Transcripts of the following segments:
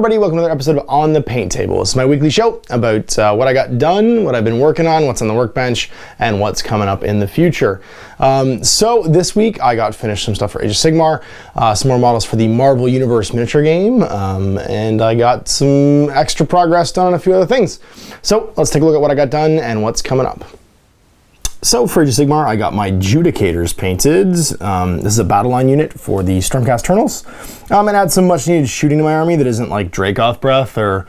everybody, welcome to another episode of On the Paint Table. This is my weekly show about what I got done, what I've been working on, what's on the workbench, and what's coming up in the future. So this week I got finished some stuff for Age of Sigmar, some more models for the Marvel Universe miniature game, and I got some extra progress done on a few other things. So let's take a look at what I got done and what's coming up. So for Age of Sigmar, I got my Judicators painted. This is a battle line unit for the Stormcast Eternals. And add some much needed shooting to my army that isn't like Dracoth Breath or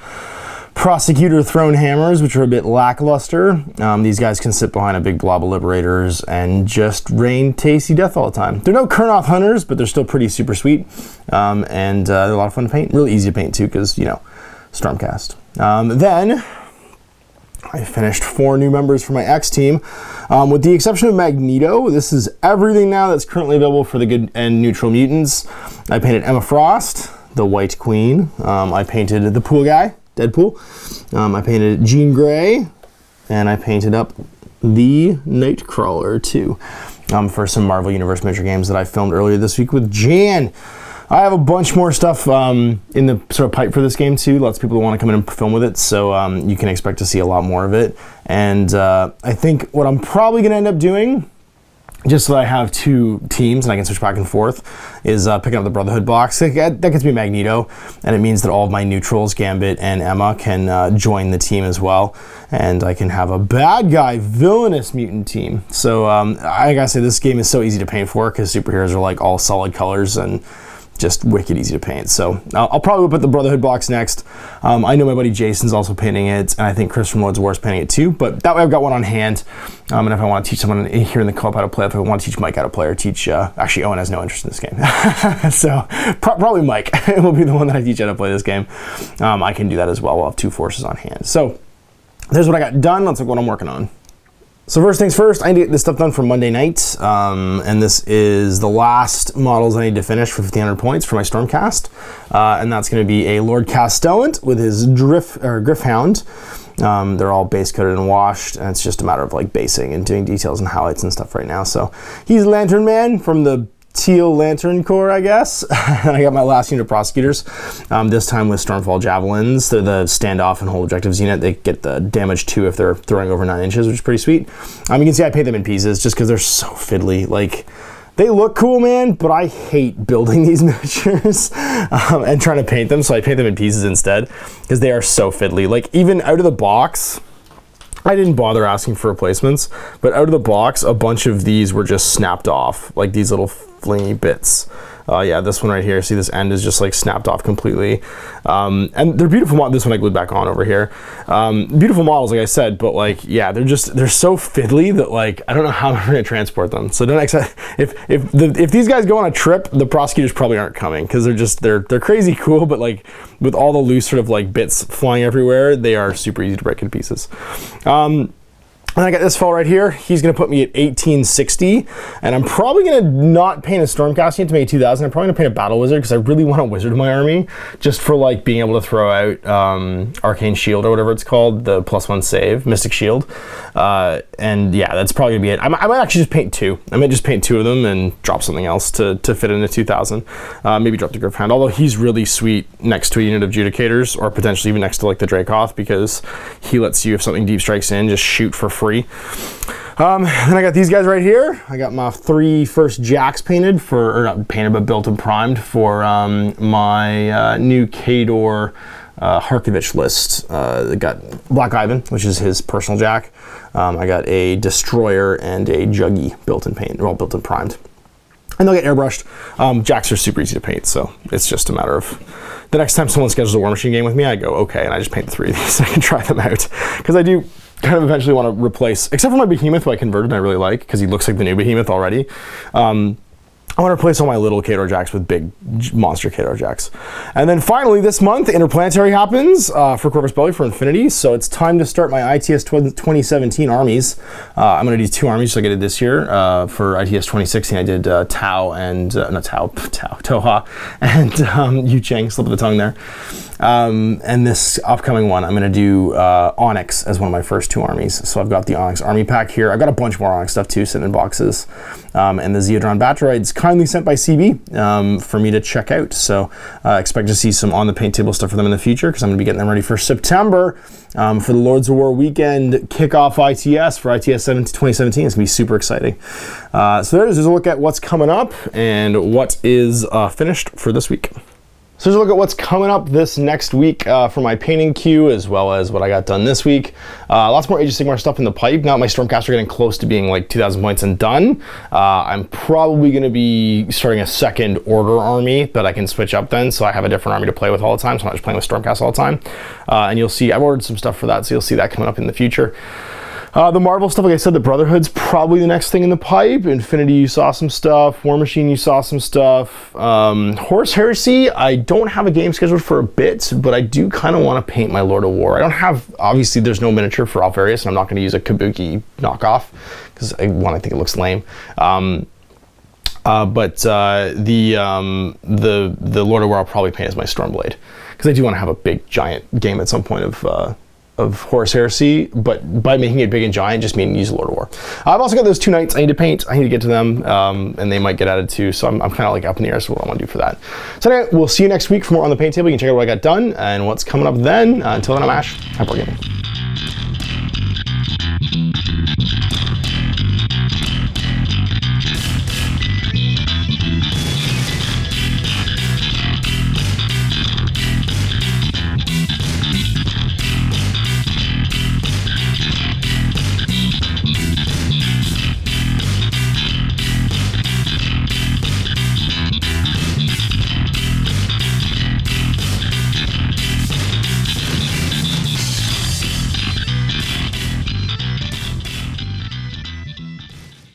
Prosecutor Thrown Hammers, which are a bit lackluster. These guys can sit behind a big blob of Liberators and just rain tasty death all the time. They're no Kurnoth Hunters, but they're still pretty super sweet. And they're a lot of fun to paint. Really easy to paint too, because, you know, Stormcast. Then I finished 4 new members for my X team. With the exception of Magneto, this is everything now that's currently available for the good and neutral mutants. I painted Emma Frost, the White Queen. I painted the Pool Guy, Deadpool. I painted Jean Grey, and I painted up the Nightcrawler too, for some Marvel Universe miniature games that I filmed earlier this week with Jan. I have a bunch more stuff in the sort of pipe for this game too. Lots of people want to come in and film with it, so you can expect to see a lot more of it. And I think what I'm probably going to end up doing, just so that I have 2 teams and I can switch back and forth, is picking up the Brotherhood box. That gets me Magneto, and it means that all of my neutrals, Gambit and Emma, can join the team as well. And I can have a bad guy, villainous mutant team. So I gotta say, this game is so easy to paint for, because superheroes are like all solid colors and just wicked easy to paint. So I'll probably put the Brotherhood box next. I know my buddy Jason's also painting it, and I think Chris from Lords of War is painting it too, but that way I've got one on hand. And if I want to teach someone here in the co-op how to play, if I want to teach Mike how to play, or teach, actually Owen has no interest in this game. So probably Mike will be the one that I teach how to play this game. I can do that as well. We'll have 2 forces on hand. So there's what I got done. Let's look what I'm working on. So first things first, I need to get this stuff done for Monday night, and this is the last models I need to finish for 1,500 points for my Stormcast, and that's going to be a Lord Castellant with his Griffhound. They're all base coated and washed, and it's just a matter of like basing and doing details and highlights and stuff right now. So he's Lantern Man from the Teal Lantern Corps, I guess. And I got my last unit of Prosecutors, this time with Stormfall Javelins. They're the standoff and hold objectives unit. They get the damage 2 if they're throwing over 9 inches, which is pretty sweet. You can see I paint them in pieces just because they're so fiddly. Like, they look cool, man, but I hate building these miniatures and trying to paint them, so I paint them in pieces instead because they are so fiddly. Like, even out of the box, I didn't bother asking for replacements, but out of the box, a bunch of these were just snapped off, like these little flingy bits. Yeah, this one right here, see this end is just like snapped off completely. And they're beautiful models. This one I glued back on over here. Beautiful models, like I said, but like, yeah, they're so fiddly that like, I don't know how I'm gonna transport them. So don't expect, if these guys go on a trip, the Prosecutors probably aren't coming, because they're crazy cool, but like with all the loose sort of like bits flying everywhere, they are super easy to break into pieces. And I got this fella right here. He's going to put me at 1860, and I'm probably going to not paint a Stormcast unit to make 2000. I'm probably going to paint a Battle Wizard, because I really want a Wizard in my army, just for like being able to throw out Arcane Shield or whatever it's called, the +1 save, Mystic Shield. And yeah, that's probably going to be it. I might actually just paint 2. I might just paint 2 of them and drop something else to fit into 2000. Maybe drop the Griffhound, although he's really sweet next to a unit of Judicators, or potentially even next to like the Dracoth, because he lets you, if something deep strikes in, just shoot for free. Then I got these guys right here. I got my 3 first Jacks painted or not painted, but built and primed for my new Khador Harkovich list. I got Black Ivan, which is his personal Jack. I got a Destroyer and a Juggy built and built and primed. And they'll get airbrushed. Jacks are super easy to paint, so it's just a matter of the next time someone schedules a Warmachine game with me, I go, okay, and I just paint the 3 of these. I can try them out, because I do kind of eventually want to replace, except for my Behemoth, who I converted and I really like, because he looks like the new Behemoth already. I want to replace all my little Khador Jacks with big monster Khador Jacks. And then finally this month, Interplanetary happens for Corvus Belli for Infinity, so it's time to start my ITS 2017 armies. I'm going to do 2 armies like I did this year. For ITS 2016 I did Toha and Yu Chang, slip of the tongue there. And this upcoming one, I'm going to do Onyx as one of my first 2 armies. So I've got the Onyx army pack here. I've got a bunch more Onyx stuff too, sitting in boxes. And the Zeodron Bacteroids kindly sent by CB for me to check out. So expect to see some on the paint table stuff for them in the future, because I'm going to be getting them ready for September for the Lords of War weekend kickoff ITS for ITS 2017. It's going to be super exciting. So there's a look at what's coming up and what is finished for this week. So here's a look at what's coming up this next week for my painting queue, as well as what I got done this week. Lots more Age of Sigmar stuff in the pipe. Now my Stormcaster are getting close to being like 2,000 points and done. I'm probably going to be starting a second order army that I can switch up then, so I have a different army to play with all the time, so I'm not just playing with Stormcast all the time. And you'll see, I've ordered some stuff for that, so you'll see that coming up in the future. The Marvel stuff, like I said, the Brotherhood's probably the next thing in the pipe. Infinity, you saw some stuff. Warmachine, you saw some stuff. Horus Heresy, I don't have a game scheduled for a bit, but I do kind of want to paint my Lord of War. I don't have, obviously there's no miniature for Alpharius, and I'm not going to use a Kabuki knockoff, because I think it looks lame. The Lord of War I'll probably paint as my Stormblade, because I do want to have a big giant game at some point of Horus Heresy, but by making it big and giant just means use Lord of War. I've also got those 2 knights I need to paint. I need to get to them, and they might get added too, so I'm kind of like up in the air as to what I want to do for that. So anyway, we'll see you next week for more on the paint table. You can check out what I got done and what's coming up then. Until then, I'm Ash. Happy wargaming.